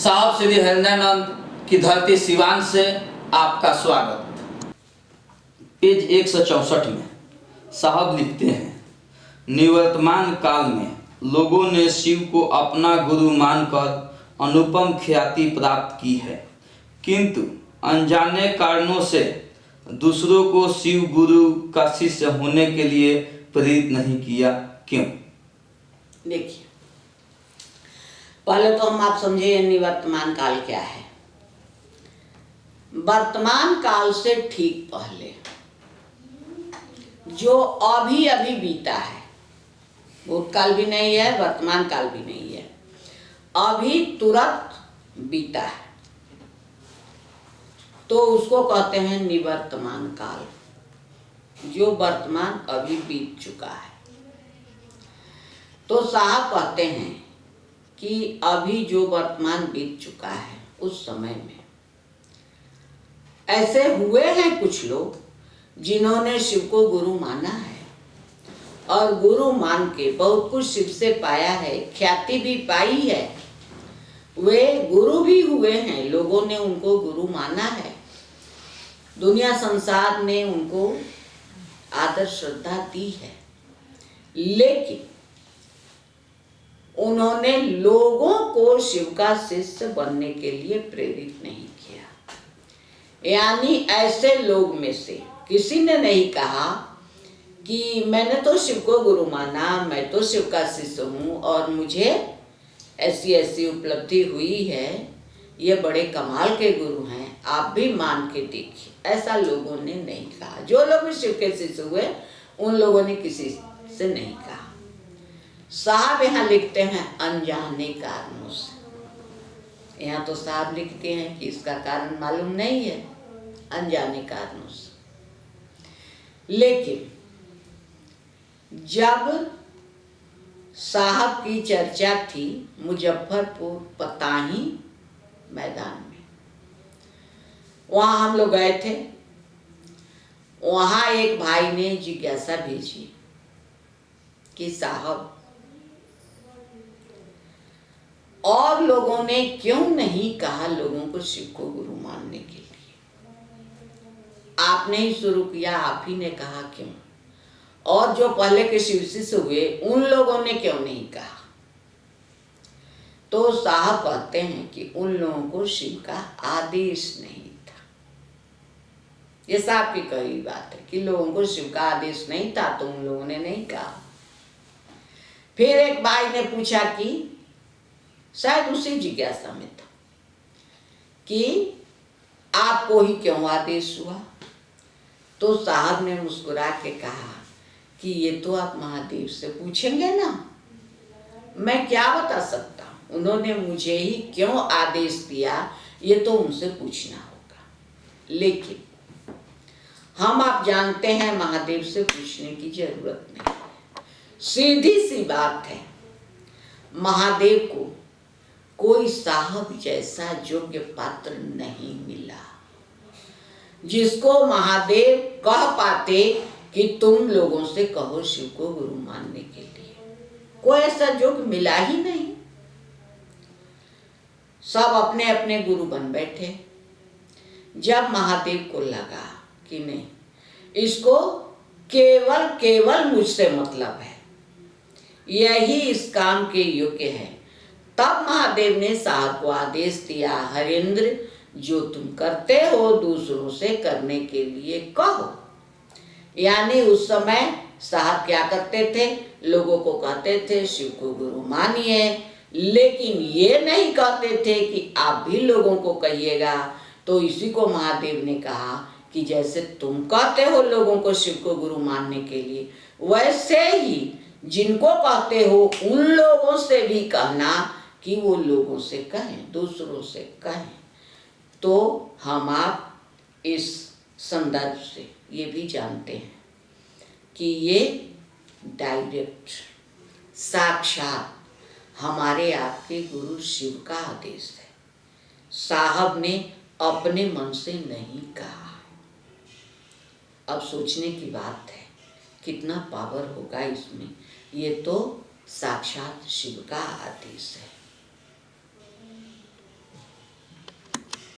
साहब श्री हरिंद्रानंद की धरती सिवान से आपका स्वागत। पेज 164 में साहब लिखते हैं, निवर्तमान काल में लोगों ने शिव को अपना गुरु मानकर अनुपम ख्याति प्राप्त की है, किंतु अनजाने कारणों से दूसरों को शिव गुरु का शिष्य होने के लिए प्रेरित नहीं किया। क्यों? देखिए, पहले तो हम आप समझे निवर्तमान काल क्या है। वर्तमान काल से ठीक पहले जो अभी अभी बीता है, भूतकाल भी नहीं है, वर्तमान काल भी नहीं है, अभी तुरंत बीता है, तो उसको कहते हैं निवर्तमान काल, जो वर्तमान अभी बीत चुका है। तो साहब कहते हैं कि अभी जो वर्तमान बीत चुका है, उस समय में ऐसे हुए हैं कुछ लोग जिन्होंने शिव को गुरु माना है और गुरु मान के बहुत कुछ शिव से पाया है, ख्याति भी पाई है, वे गुरु भी हुए हैं, लोगों ने उनको गुरु माना है, दुनिया संसार ने उनको आदर श्रद्धा दी है, लेकिन उन्होंने लोगों को शिव का शिष्य बनने के लिए प्रेरित नहीं किया। यानी ऐसे लोग में से किसी ने नहीं कहा कि मैंने तो शिव को गुरु माना, मैं तो शिव का शिष्य हूँ और मुझे ऐसी ऐसी उपलब्धि हुई है, ये बड़े कमाल के गुरु हैं, आप भी मान के देखिए। ऐसा लोगों ने नहीं कहा। जो लोग भी शिव के शिष्य हुए, उन लोगों ने किसी से नहीं कहा। साहब यहाँ लिखते हैं अनजाने कारणों से। यहाँ तो साहब लिखते हैं कि इसका कारण मालूम नहीं है, अनजाने कारणों से। लेकिन जब साहब की चर्चा थी मुजफ्फरपुर पताही मैदान में, वहाँ हम लोग गए थे। वहाँ एक भाई ने जिज्ञासा भेजी कि साहब, और लोगों ने क्यों नहीं कहा लोगों को शिव को गुरु मानने के लिए? आपने ही शुरू किया, आप ही ने कहा, क्यों? और जो पहले के शिव शिष्य हुए, उन लोगों ने क्यों नहीं कहा? तो साहब कहते हैं कि उन लोगों को शिव का आदेश नहीं था। ये साहब की कही बात है कि लोगों को शिव का आदेश नहीं था, तो उन लोगों ने नहीं कहा। फिर एक भाई ने पूछा कि शायद उसी जिज्ञासा में था कि आपको ही क्यों आदेश हुआ? तो साहब ने मुस्कुरा के कहा कि ये तो आप महादेव से पूछेंगे ना, मैं क्या बता सकता हूँ। उन्होंने मुझे ही क्यों आदेश दिया, ये तो उनसे पूछना होगा। लेकिन हम आप जानते हैं महादेव से पूछने की जरूरत नहीं। सीधी सी बात है, महादेव को कोई साहब जैसा योग्य पात्र नहीं मिला जिसको महादेव कह पाते कि तुम लोगों से कहो शिव को गुरु मानने के लिए। कोई ऐसा योग्य मिला ही नहीं। सब अपने अपने गुरु बन बैठे। जब महादेव को लगा कि नहीं, इसको केवल केवल मुझसे मतलब है, यही इस काम के योग्य है, तब महादेव ने साहब को आदेश दिया, हरेंद्र, जो तुम करते हो दूसरों से करने के लिए कहो। यानी उस समय साहब क्या करते थे? लोगों को कहते थे शिव को गुरु मानिए, लेकिन ये नहीं कहते थे कि आप भी लोगों को कहिएगा। तो इसी को महादेव ने कहा कि जैसे तुम कहते हो लोगों को शिव को गुरु मानने के लिए, वैसे ही जिनको कहते हो उन लोगों से भी कहना कि वो लोगों से कहें, दूसरों से कहें। तो हम आप इस संदर्भ से ये भी जानते हैं कि ये डायरेक्ट साक्षात हमारे आपके गुरु शिव का आदेश है। साहब ने अपने मन से नहीं कहा। अब सोचने की बात है, कितना पावर होगा इसमें। ये तो साक्षात शिव का आदेश है।